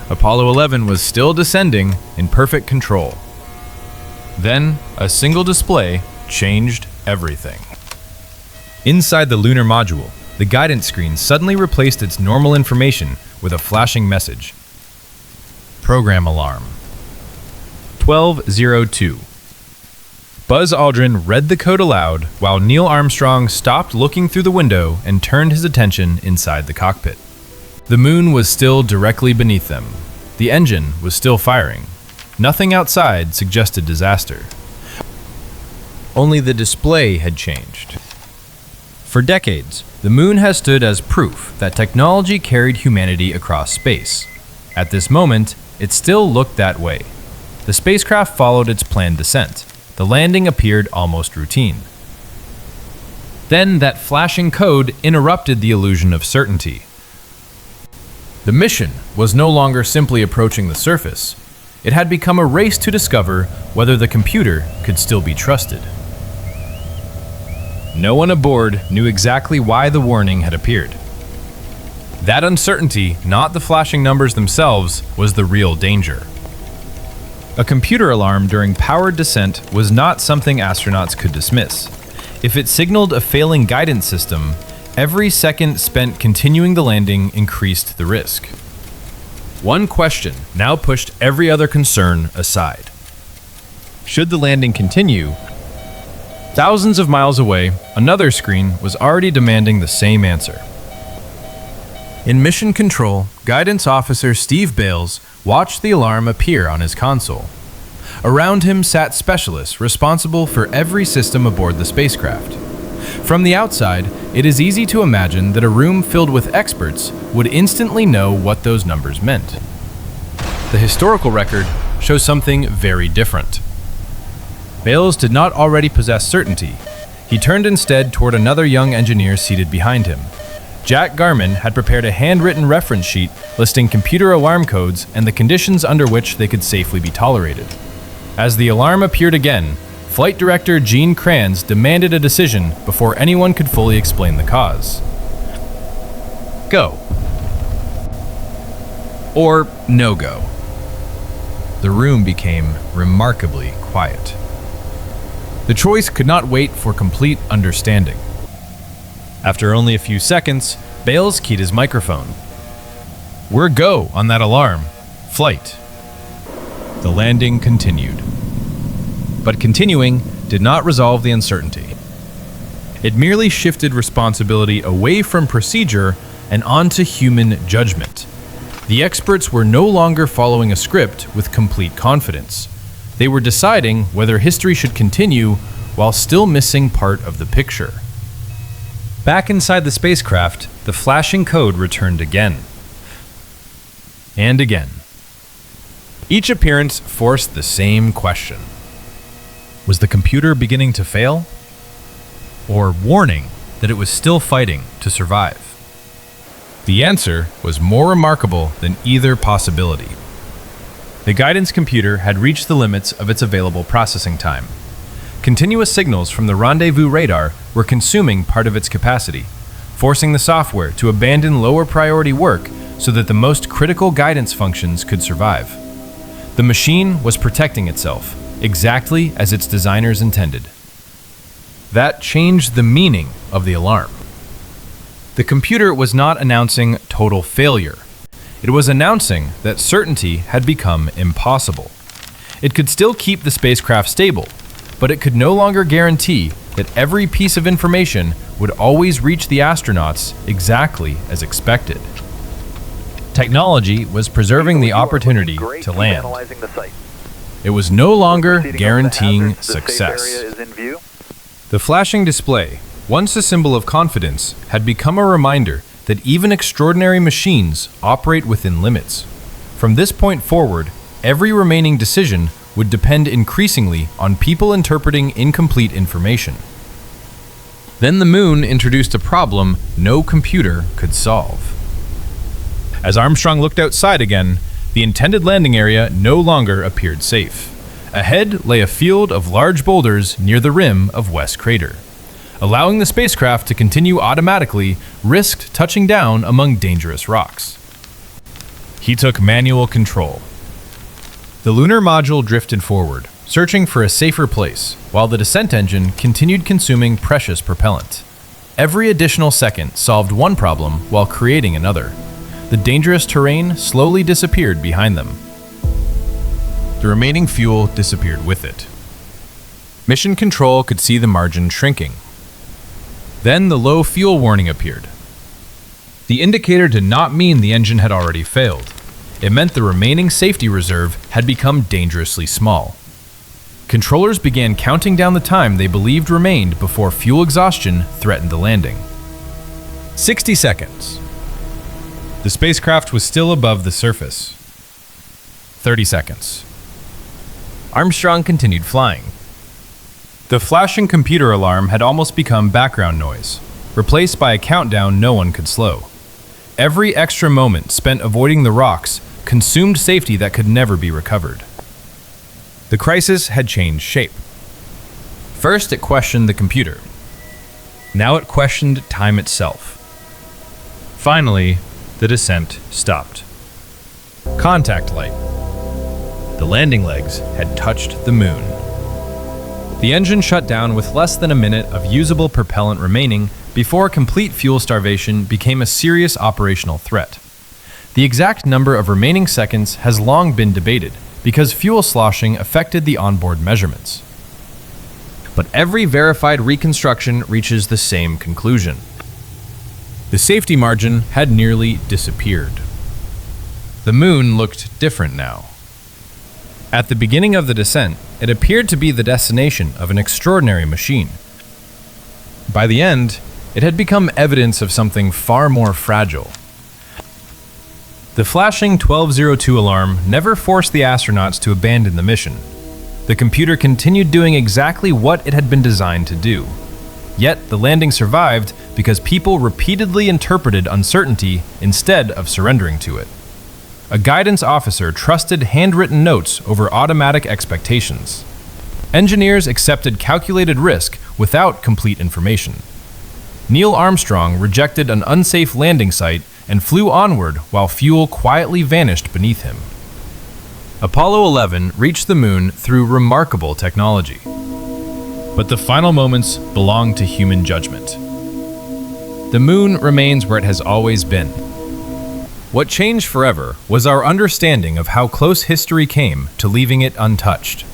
Apollo 11 was still descending in perfect control. Then, a single display changed everything. Inside the Lunar Module, the guidance screen suddenly replaced its normal information with a flashing message. Program alarm. 1202. Buzz Aldrin read the code aloud while Neil Armstrong stopped looking through the window and turned his attention inside the cockpit. The moon was still directly beneath them. The engine was still firing. Nothing outside suggested disaster. Only the display had changed. For decades, the moon has stood as proof that technology carried humanity across space. At this moment, it still looked that way. The spacecraft followed its planned descent. The landing appeared almost routine. Then that flashing code interrupted the illusion of certainty. The mission was no longer simply approaching the surface. It had become a race to discover whether the computer could still be trusted. No one aboard knew exactly why the warning had appeared. That uncertainty, not the flashing numbers themselves, was the real danger. A computer alarm during powered descent was not something astronauts could dismiss. If it signaled a failing guidance system, every second spent continuing the landing increased the risk. One question now pushed every other concern aside. Should the landing continue? Thousands of miles away, another screen was already demanding the same answer. In Mission Control, Guidance Officer Steve Bales watched the alarm appear on his console. Around him sat specialists responsible for every system aboard the spacecraft. From the outside, it is easy to imagine that a room filled with experts would instantly know what those numbers meant. The historical record shows something very different. Bales did not already possess certainty. He turned instead toward another young engineer seated behind him. Jack Garman had prepared a handwritten reference sheet listing computer alarm codes and the conditions under which they could safely be tolerated. As the alarm appeared again, Flight Director Gene Kranz demanded a decision before anyone could fully explain the cause. Go. Or no go. The room became remarkably quiet. The choice could not wait for complete understanding. After only a few seconds, Bales keyed his microphone. We're go on that alarm. Flight. The landing continued. But continuing did not resolve the uncertainty. It merely shifted responsibility away from procedure and onto human judgment. The experts were no longer following a script with complete confidence. They were deciding whether history should continue while still missing part of the picture. Back inside the spacecraft, the flashing code returned again. And again. Each appearance forced the same question. Was the computer beginning to fail? Or warning that it was still fighting to survive? The answer was more remarkable than either possibility. The guidance computer had reached the limits of its available processing time. Continuous signals from the rendezvous radar were consuming part of its capacity, forcing the software to abandon lower priority work so that the most critical guidance functions could survive. The machine was protecting itself, exactly as its designers intended. That changed the meaning of the alarm. The computer was not announcing total failure. It was announcing that certainty had become impossible. It could still keep the spacecraft stable, but it could no longer guarantee that every piece of information would always reach the astronauts exactly as expected. Technology was preserving the opportunity to land. It was no longer guaranteeing success. The flashing display, once a symbol of confidence, had become a reminder that even extraordinary machines operate within limits. From this point forward, every remaining decision would depend increasingly on people interpreting incomplete information. Then the moon introduced a problem no computer could solve. As Armstrong looked outside again, the intended landing area no longer appeared safe. Ahead lay a field of large boulders near the rim of West Crater. Allowing the spacecraft to continue automatically risked touching down among dangerous rocks. He took manual control. The lunar module drifted forward, searching for a safer place, while the descent engine continued consuming precious propellant. Every additional second solved one problem while creating another. The dangerous terrain slowly disappeared behind them. The remaining fuel disappeared with it. Mission Control could see the margin shrinking. Then the low fuel warning appeared. The indicator did not mean the engine had already failed. It meant the remaining safety reserve had become dangerously small. Controllers began counting down the time they believed remained before fuel exhaustion threatened the landing. 60 seconds. The spacecraft was still above the surface. 30 seconds. Armstrong continued flying. The flashing computer alarm had almost become background noise, replaced by a countdown no one could slow. Every extra moment spent avoiding the rocks consumed safety that could never be recovered. The crisis had changed shape. First, it questioned the computer. Now it questioned time itself. Finally, the descent stopped. Contact light. The landing legs had touched the moon. The engine shut down with less than a minute of usable propellant remaining before complete fuel starvation became a serious operational threat. The exact number of remaining seconds has long been debated because fuel sloshing affected the onboard measurements. But every verified reconstruction reaches the same conclusion. The safety margin had nearly disappeared. The moon looked different now. At the beginning of the descent, it appeared to be the destination of an extraordinary machine. By the end, it had become evidence of something far more fragile. The flashing 1202 alarm never forced the astronauts to abandon the mission. The computer continued doing exactly what it had been designed to do. Yet the landing survived because people repeatedly interpreted uncertainty instead of surrendering to it. A guidance officer trusted handwritten notes over automatic expectations. Engineers accepted calculated risk without complete information. Neil Armstrong rejected an unsafe landing site and flew onward while fuel quietly vanished beneath him. Apollo 11 reached the moon through remarkable technology. But the final moments belong to human judgment. The moon remains where it has always been. What changed forever was our understanding of how close history came to leaving it untouched.